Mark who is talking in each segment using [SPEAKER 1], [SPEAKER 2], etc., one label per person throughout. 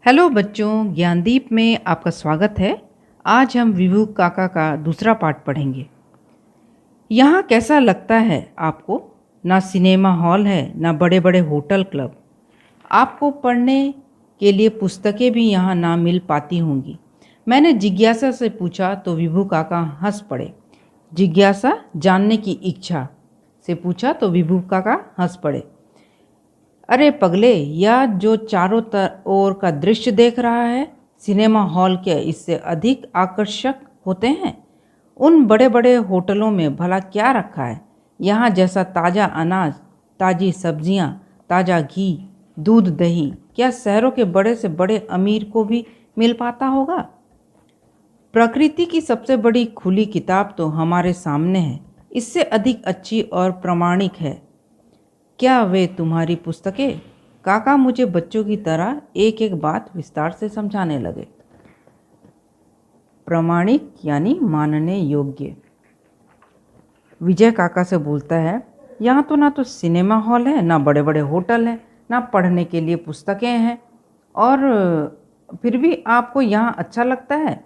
[SPEAKER 1] Hello बच्चों, ज्ञानदीप में आपका स्वागत है। आज हम विभू काका का दूसरा पार्ट पढ़ेंगे। यहाँ कैसा लगता है आपको? ना सिनेमा हॉल है, ना बड़े बड़े होटल क्लब। आपको पढ़ने के लिए पुस्तकें भी यहाँ ना मिल पाती होंगी। मैंने जिज्ञासा से पूछा तो विभू काका हंस पड़े। जिज्ञासा, जानने की इच्छा से पूछा तो विभू काका हंस पड़े। अरे पगले, यह जो चारों ओर का दृश्य देख रहा है, सिनेमा हॉल के इससे अधिक आकर्षक होते हैं। उन बड़े बड़े होटलों में भला क्या रखा है? यहाँ जैसा ताज़ा अनाज, ताज़ी सब्जियाँ, ताज़ा घी, दूध, दही क्या शहरों के बड़े से बड़े अमीर को भी मिल पाता होगा? प्रकृति की सबसे बड़ी खुली किताब तो हमारे सामने है, इससे अधिक अच्छी और प्रामाणिक है क्या वे तुम्हारी पुस्तकें? काका मुझे बच्चों की तरह एक एक बात विस्तार से समझाने लगे। प्रामाणिक यानी मानने योग्य। विजय काका से बोलता है, यहाँ तो ना तो सिनेमा हॉल है, ना बड़े बड़े होटल हैं, ना पढ़ने के लिए पुस्तकें हैं, और फिर भी आपको यहाँ अच्छा लगता है।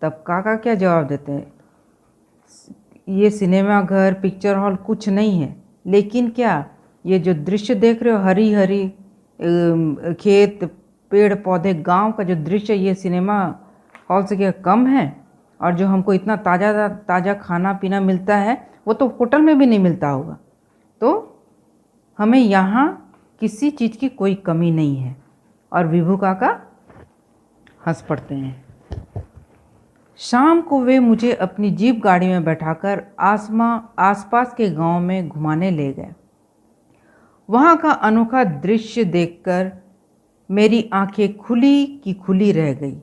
[SPEAKER 1] तब काका क्या जवाब देते हैं, ये सिनेमा घर, पिक्चर हॉल कुछ नहीं है, लेकिन क्या ये जो दृश्य देख रहे हो, हरी हरी खेत, पेड़ पौधे, गांव का जो दृश्य, ये सिनेमा हॉल से क्या कम है? और जो हमको इतना ताज़ा ताज़ा खाना पीना मिलता है, वो तो होटल में भी नहीं मिलता होगा। तो हमें यहाँ किसी चीज़ की कोई कमी नहीं है। और विभू काका हंस पड़ते हैं। शाम को वे मुझे अपनी जीप गाड़ी में बैठाकर आसपास के गांव में घुमाने ले गए। वहाँ का अनोखा दृश्य देखकर मेरी आंखें खुली की खुली रह गई।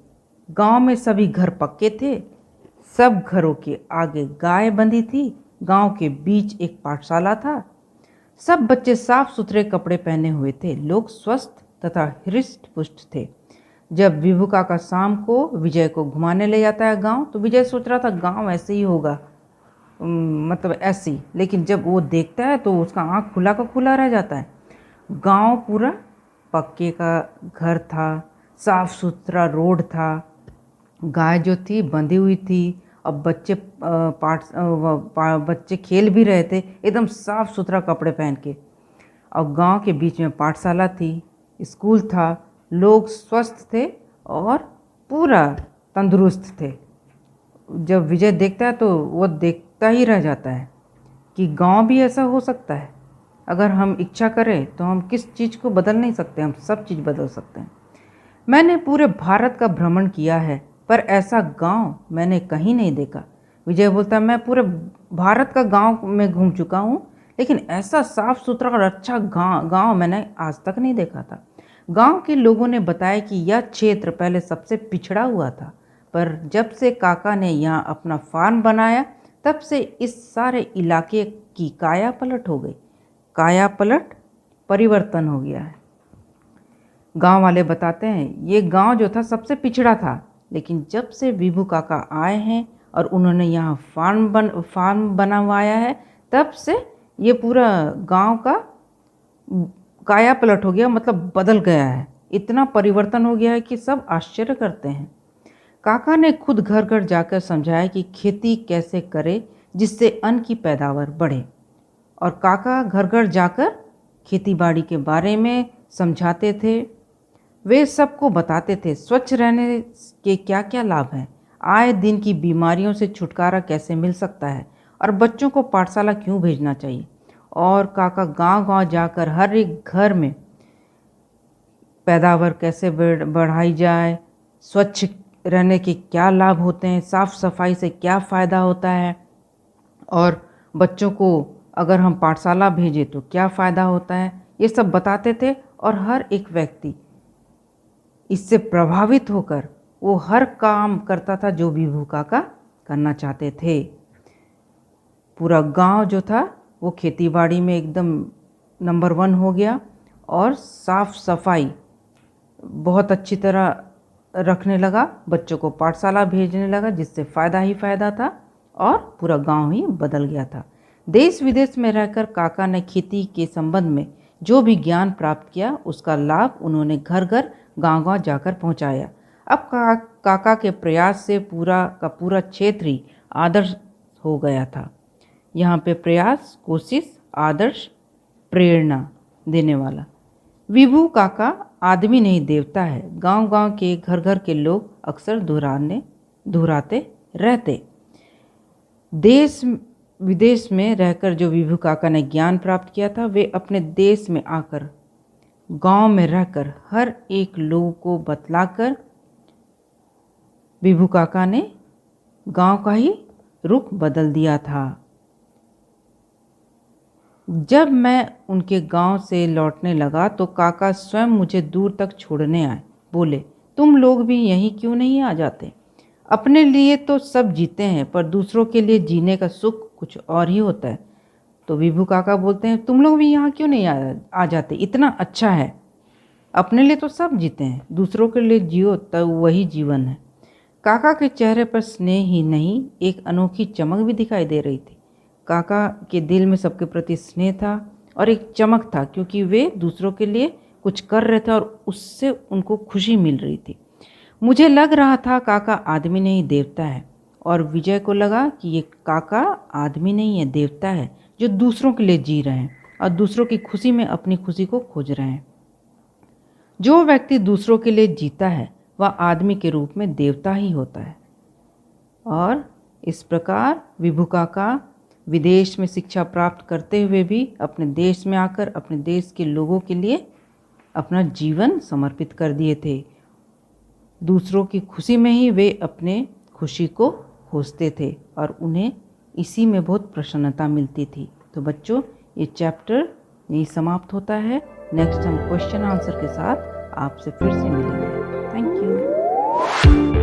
[SPEAKER 1] गांव में सभी घर पक्के थे। सब घरों के आगे गाय बंधी थी। गांव के बीच एक पाठशाला था। सब बच्चे साफ सुथरे कपड़े पहने हुए थे। लोग स्वस्थ तथा हृष्ट पुष्ट थे। जब विभू काका शाम को विजय को घुमाने ले जाता है गांव, तो विजय सोच रहा था गांव ऐसे ही होगा, मतलब ऐसी। लेकिन जब वो देखता है तो उसका आँख खुला का खुला रह जाता है। गांव पूरा पक्के का घर था, साफ सुथरा रोड था, गाय जो थी बंधी हुई थी, अब बच्चे खेल भी रहे थे एकदम साफ सुथरा कपड़े पहन के। और गांव के बीच में पाठशाला थी, स्कूल था, लोग स्वस्थ थे और पूरा तंदुरुस्त थे। जब विजय देखता है तो वो देखता ही रह जाता है कि गांव भी ऐसा हो सकता है। अगर हम इच्छा करें तो हम किस चीज़ को बदल नहीं सकते, हम सब चीज़ बदल सकते हैं। मैंने पूरे भारत का भ्रमण किया है, पर ऐसा गांव मैंने कहीं नहीं देखा। विजय बोलता है, मैं पूरे भारत का गांव में घूम चुका हूँ, लेकिन ऐसा साफ सुथरा और अच्छा गांव मैंने आज तक नहीं देखा था। गांव के लोगों ने बताया कि यह क्षेत्र पहले सबसे पिछड़ा हुआ था, पर जब से काका ने यहाँ अपना फार्म बनाया, तब से इस सारे इलाके की काया पलट हो गई। काया पलट, परिवर्तन हो गया है। गांव वाले बताते हैं, ये गांव जो था सबसे पिछड़ा था, लेकिन जब से विभू काका आए हैं और उन्होंने यहाँ फार्म बनवाया है, तब से ये पूरा गांव का काया पलट हो गया, मतलब बदल गया है। इतना परिवर्तन हो गया है कि सब आश्चर्य करते हैं। काका ने खुद घर घर जाकर समझाया कि खेती कैसे करे जिससे अन्न की पैदावार बढ़े। और काका घर घर जाकर खेतीबाड़ी के बारे में समझाते थे। वे सबको बताते थे स्वच्छ रहने के क्या क्या लाभ हैं, आए दिन की बीमारियों से छुटकारा कैसे मिल सकता है, और बच्चों को पाठशाला क्यों भेजना चाहिए। और काका गांव गांव जाकर हर एक घर में पैदावार कैसे बढ़ाई जाए, स्वच्छ रहने के क्या लाभ होते हैं, साफ सफाई से क्या फ़ायदा होता है, और बच्चों को अगर हम पाठशाला भेजें तो क्या फ़ायदा होता है, ये सब बताते थे। और हर एक व्यक्ति इससे प्रभावित होकर वो हर काम करता था जो विभू काका करना चाहते थे। पूरा गांव जो था वो खेतीबाड़ी में एकदम नंबर 1 हो गया, और साफ सफाई बहुत अच्छी तरह रखने लगा, बच्चों को पाठशाला भेजने लगा, जिससे फ़ायदा ही फ़ायदा था, और पूरा गांव ही बदल गया था। देश विदेश में रहकर काका ने खेती के संबंध में जो भी ज्ञान प्राप्त किया, उसका लाभ उन्होंने घर घर गांव-गांव जाकर पहुंचाया। अब काका के प्रयास से पूरा का पूरा क्षेत्र ही आदर्श हो गया था। यहाँ पे प्रयास, कोशिश, आदर्श, प्रेरणा देने वाला। विभू काका आदमी नहीं देवता है, गांव-गांव के घर घर के लोग अक्सर दोहराते रहते। देश विदेश में रहकर जो विभू काका ने ज्ञान प्राप्त किया था, वे अपने देश में आकर गांव में रहकर हर एक लोगों को बतलाकर विभू काका ने गांव का ही रुख बदल दिया था। जब मैं उनके गांव से लौटने लगा तो काका स्वयं मुझे दूर तक छोड़ने आए। बोले, तुम लोग भी यहीं क्यों नहीं आ जाते? अपने लिए तो सब जीते हैं, पर दूसरों के लिए जीने का सुख कुछ और ही होता है। तो विभू काका बोलते हैं, तुम लोग भी यहाँ क्यों नहीं आ जाते? इतना अच्छा है। अपने लिए तो सब जीते हैं, दूसरों के लिए जियो तो वही जीवन है। काका के चेहरे पर स्नेह ही नहीं, एक अनोखी चमक भी दिखाई दे रही थी। काका के दिल में सबके प्रति स्नेह था और एक चमक था, क्योंकि वे दूसरों के लिए कुछ कर रहे थे और उससे उनको खुशी मिल रही थी। मुझे लग रहा था काका आदमी नहीं देवता है, और विजय को लगा कि ये काका आदमी नहीं है, देवता है, जो दूसरों के लिए जी रहे हैं और दूसरों की खुशी में अपनी खुशी को खोज रहे हैं। जो व्यक्ति दूसरों के लिए जीता है वह आदमी के रूप में देवता ही होता है। और इस प्रकार विभू काका विदेश में शिक्षा प्राप्त करते हुए भी अपने देश में आकर अपने देश के लोगों के लिए अपना जीवन समर्पित कर दिए थे। दूसरों की खुशी में ही वे अपने खुशी को खोजते थे और उन्हें इसी में बहुत प्रसन्नता मिलती थी। तो बच्चों, ये चैप्टर यही समाप्त होता है। नेक्स्ट हम क्वेश्चन आंसर के साथ आपसे फिर से मिलेंगे। Thank you.